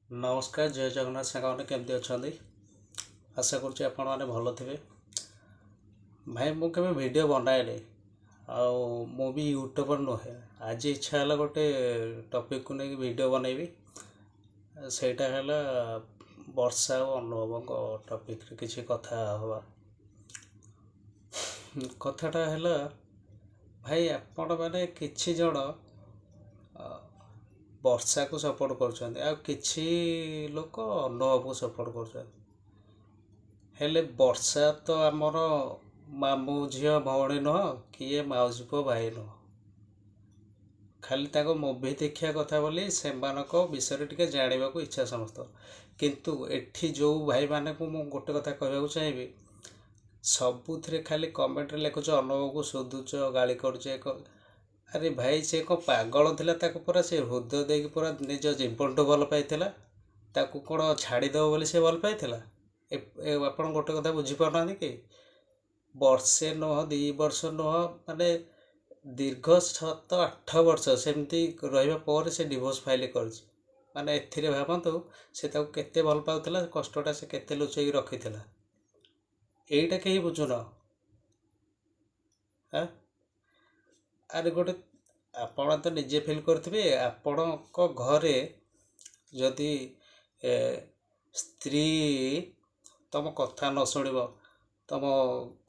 नमस्कार जय जगन्नाथ सांग केमती अच्छा आशा करुच्ची आपण मैंने भल थे भाई मुझे वीडियो बनाए मु भी यूट्यूबर नुहे आज इच्छा है गोटे टॉपिक को लेकिन वीडियो बनैबी सेटा है वर्षा और अनुभव टॉपिक किसी कथा हवा कथाटा है भाई आपण मैंने किछि जण वर्षा को सपोर्ट कर लोक अनुभव को सपोर्ट कर वर्षा तो आमर मामू झी भौणी नुह किए माउसी पु भाई नुह खाली मुवी देखा कथा बोली से विषय टे जानवा इच्छा समस्त किंतु एठी जो भाई मान को मु गोटे कथा कहवाक चाहिए सबुथ खाली कमेंट लिखुच अनुभव को शोधुच गाड़ी करुचे अरे भाई से को पागल थिला ताको पूरा से हृदय देकी पूरा निज जीवन भल पाइला ताको कौन छाड़ीदेव बोली से भल पाइला आप गोटे कथा बुझीपार कि वर्षे नुह 2 वर्ष नुह माने दीर्घ 7-8 वर्ष सेमती रहा से डिवोर्स फाइल कर माने एथिरे भावतु से केते भल पाउला कष्टटा से केते लुचेक रखी एटा कहीं बुझुन हाँ अरे गोटे आपण तो निजे फिल करेंगे आपण घरे जदि स्त्री तुम कथा न शुण तुम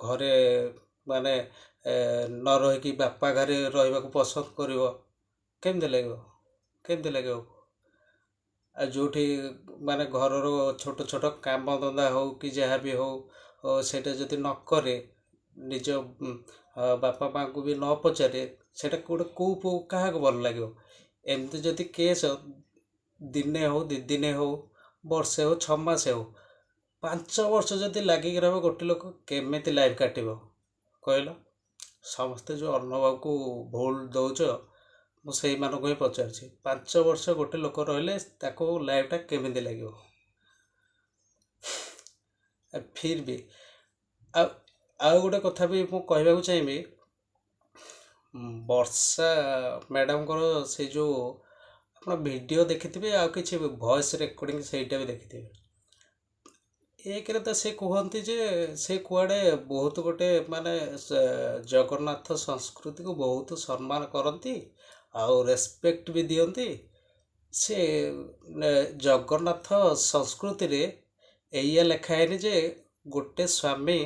घरे माने न रहीकि बापा घरे रहा पसंद कर केमती लगे जो माने घर छोट छोट काम धंदा हो कि जहाँ भी हो सेटा जदि न करे निज बापा माँ को भी न पचारे से गोटे कौ क्या भल लगे एमती जदि केस दिने हो 2 दिन हो वर्षे हो 6 मास हो 5 वर्ष जदि लगिक रहा गोटे लोक केमी लाइफ काट कहल समस्ते जो अनुभव को भूल दौच मुझे ही पचार 5 वर्ष गोटे लोक रहिले लाइफटा केमी लगे फिर भी आउ गोटे कथा भी मुझे कहवाक चाहिए वर्षा मैडम को से जो आप वीडियो देखी आ कि वॉइस रिकॉर्डिंग से भी देखी एक तो से कहती जे से कुआड़े बहुत गोटे माने जगन्नाथ संस्कृति को बहुत सम्मान करती आउ रेस्पेक्ट भी दियंती से जगन्नाथ संस्कृति रे एया लिखाएनि जे गोटे स्वामी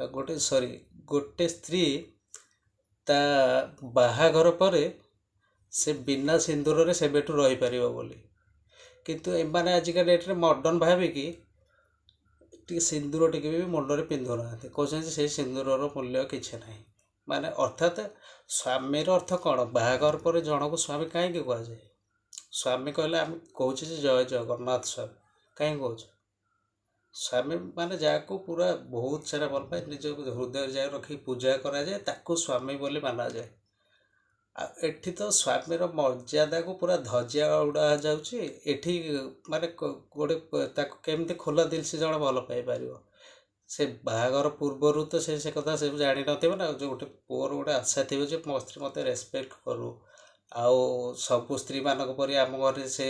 गोटे स्त्री ता बाहाघर पर से बिना सिंदूर रे सेबेठू रही पारिबो बोली किंतु एमाने आजिका डेट रे मॉडर्न भाविकी टी सिंदूर टिके भी मुंडरे पिंधु ना कहते से सिंदूर मूल्य किसी ना माने अर्थात स्वामीर अर्थ कौन बाहाघर पर जन को स्वामी कहीं कहुए स्वामी कहले आम कहे जय जगन्नाथ स्वामी कहीं कह स्वामी माने जाको पूरा बहुत सारा भल पाए निज हृदय जाए रखी पूजा कराए ताकू स्वामी बोली माना जाए एठी तो स्वामीर मर्यादा को पूरा धजिया उड़ा जाऊँगी माने गोटे केमती खोला दिल से जन भल पाई से बाहागर पूर्वर तो से कथा से जानी ना जो गोटे पुअर गोटे आशा थी मो स्त्री मत रेस्पेक्ट करू आउ सबू स्त्री मानक परी आम घर से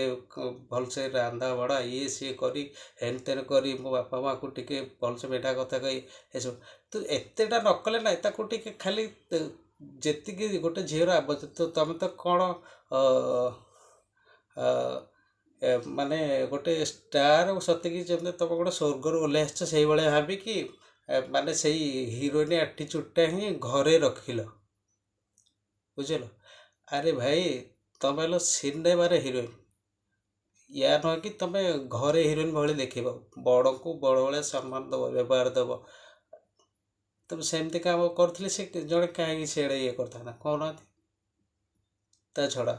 भलसे रांधा बड़ा ये सी करी हेन तेन करी मो बापा माँ को टिके भलसे मेढ़ा कथा कही सब तो एतेटा नकले ना ताको टिके खाली जेतिकी गोटे झीर आवश्यक तो तुम तो कौन माने गोटे स्टार सतकी जमी तुम गोटे स्वर्गर ओह्लै से भावी कि माने से हिरोइन आटीट्यूडटा ही घरे रखिल बुझल अरे भाई तुम हेलो सिनेमार हिरोइन या नुह कि तुम घरे हिरोइन भाई देख बड़ को बड़ भाया सम्मान दब व्यवहार दब तुम सेमती काम कर जड़े कहीं सीड़े ये करता कहना ता छड़ा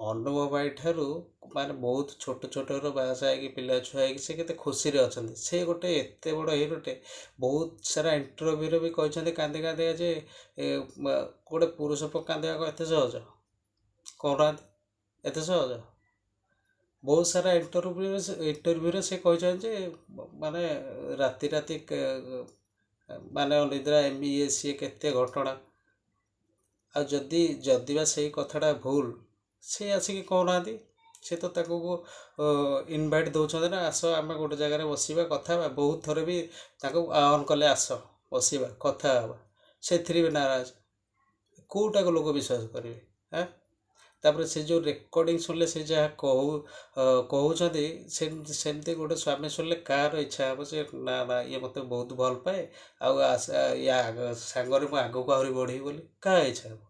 अनुभव भाई ठारू माने बहुत छोट छोट बासा है पिला छुआ से केते खुशी अच्छा से गोटे एत बड़ हिरोटे बहुत सारा इंटरव्यू भी कहते कांदी कांदी जे गोटे पुरुष कांदा एत सहज कहना एत सहज बहुत सारा इंटरव्यू से कहते माने राति राति माने अनिद्रा एम ये सी केते घटना आ जदि जदिवा से कथाटा भूल से आसिक कहना ସେ ତ ତାକୁ ଇନଭାଇଟ୍ ଦେଉଛନ୍ତି ନା, ଆସ ଆମେ ଗୋଟେ ଜାଗାରେ ବସିବା କଥା ହେବା। ବହୁତ ଥର ବି ତାକୁ ଆହ୍ୱାନ କଲେ, ଆସ ବସିବା କଥା ହେବା, ସେଥିରେ ବି ନାରାଜ। କେଉଁଟାକୁ ଲୋକ ବିଶ୍ୱାସ କରିବେ? ଆଁ ତାପରେ ସେ ଯେଉଁ ରେକର୍ଡ଼ିଂ ଶୁଣିଲେ, ସେ ଯାହା କହୁଛନ୍ତି, ସେମିତି ଗୋଟେ ସ୍ୱାମୀ ଶୁଣିଲେ କାହାର ଇଚ୍ଛା ହେବ ସେ ନା ନା ଇଏ ମୋତେ ବହୁତ ଭଲ ପାଏ, ଆଉ ସାଙ୍ଗରେ ମୁଁ ଆଗକୁ ଆହୁରି ବଢ଼ିବି ବୋଲି କାହା ଇଚ୍ଛା ହେବ?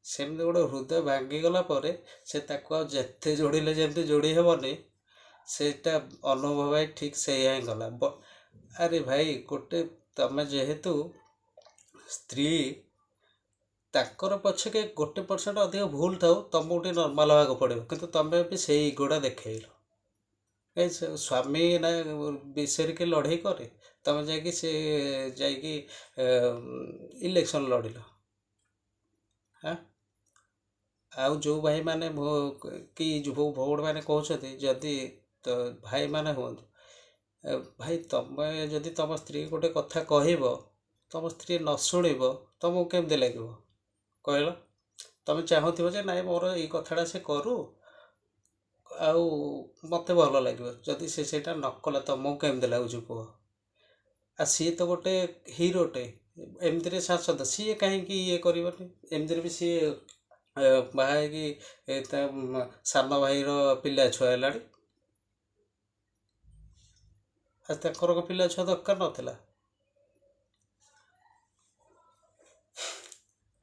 ସେମିତି ଗୋଟେ ହୃଦୟ ଭାଙ୍ଗିଗଲା ପରେ ସେ ତାକୁ ଆଉ ଯେତେ ଯୋଡ଼ିଲେ ଯେମିତି ଯୋଡ଼ି ହେବନି, ସେଇଟା ଅନୁଭବ ଭାଇ ଠିକ୍ ସେଇଆ ହିଁ ଗଲା। ଆରେ ଭାଇ, ତମେ ଯେହେତୁ ସ୍ତ୍ରୀ, ତାଙ୍କର ପଛକେ 1% ଅଧିକ ଭୁଲ ଥାଉ, ତମକୁ ଟିକେ ନର୍ମାଲ ହେବାକୁ ପଡ଼ିବ, କିନ୍ତୁ ତମେ ବି ସେଇ ଇଗୋଟା ଦେଖେଇଲ। ସ୍ୱାମୀ ନା ବିଷୟରେ କି ଲଢ଼େଇ କରେ, ତମେ ଯାଇକି ଇଲେକ୍ସନ ଲଢ଼ିଲ। ହଁ, ଆଉ ଯେଉଁ ଭାଇମାନେ କି ଯୁବ ଭଉଣୀମାନେ କହୁଛନ୍ତି, ଯଦି ଭାଇମାନେ ହୁଅନ୍ତୁ, ଭାଇ ତମେ ଯଦି ତମ ସ୍ତ୍ରୀ ଗୋଟେ କଥା କହିବ, ତମ ସ୍ତ୍ରୀ ନ ଶୁଣିବ, ତମକୁ କେମିତି ଲାଗିବ କହିଲ? ତମେ ଚାହୁଁଥିବ ଯେ ନାଇଁ ମୋର ଏଇ କଥାଟା ସେ କରୁ, ଆଉ ମୋତେ ଭଲ ଲାଗିବ। ଯଦି ସେ ସେଇଟା ନ କଲା, ତମକୁ କେମିତି ଲାଗୁଛି କୁହ? ଆଉ ସିଏ ତ ଗୋଟେ ହିରୋଟେ, ଏମିତିରେ ସାଂସଦ, ସିଏ କାହିଁକି ଇଏ କରିବନି? ଏମିତିରେ ବି ସିଏ ବାହା ହେଇକି ତା ସାନ ଭାଇର ପିଲା ଛୁଆ ହେଲାଣି। ଆଉ ତାଙ୍କର ପିଲା ଛୁଆ ଦରକାର ନଥିଲା?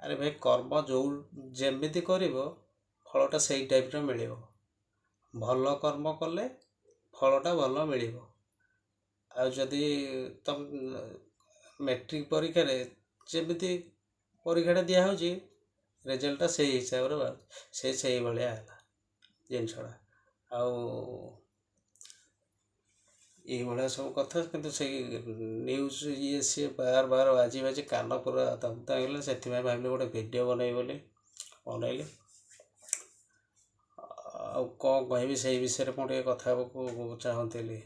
ଆରେ ଭାଇ, କର୍ମ ଯେମିତି କରିବ, ଫଳଟା ସେଇ ଟାଇପ୍ର ମିଳିବ। ଭଲ କର୍ମ କଲେ ଫଳଟା ଭଲ ମିଳିବ। ଆଉ ଯଦି ତମ ମେଟ୍ରିକ୍ ପରୀକ୍ଷାରେ ଯେମିତି ପରୀକ୍ଷାଟା ଦିଆହେଉଛି, ରେଜଲ୍ଟଟା ସେଇ ହିସାବରେ ବାହାରୁଛି, ସେଇଭଳିଆ ହେଲା ଜିନିଷଟା। ଆଉ ଏଇଭଳିଆ ସବୁ କଥା। କିନ୍ତୁ ସେଇ ନ୍ୟୁଜ୍ ସିଏ ବାର ବାଜି କାନ ପୁରା ତନ୍ତ ହେଇଗଲା। ସେଥିପାଇଁ ଭାବିଲି ଗୋଟେ ଭିଡ଼ିଓ ବନେଇବି ବୋଲି ବନେଇଲି। ଆଉ କ'ଣ କହିବି, ସେଇ ବିଷୟରେ ମୁଁ ଟିକେ କଥା ହେବାକୁ ଚାହୁଁଥିଲି।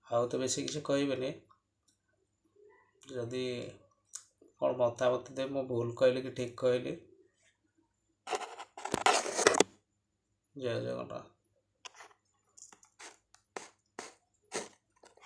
ଆଉ ତ ବେଶୀ କିଛି କହିବିନି। ଯଦି କ'ଣ ମତାମତ ଦେବେ, ମୁଁ ଭୁଲ କହିଲି କି ଠିକ୍ କହିଲି। ଜୟ ଜଗନ୍ନାଥ।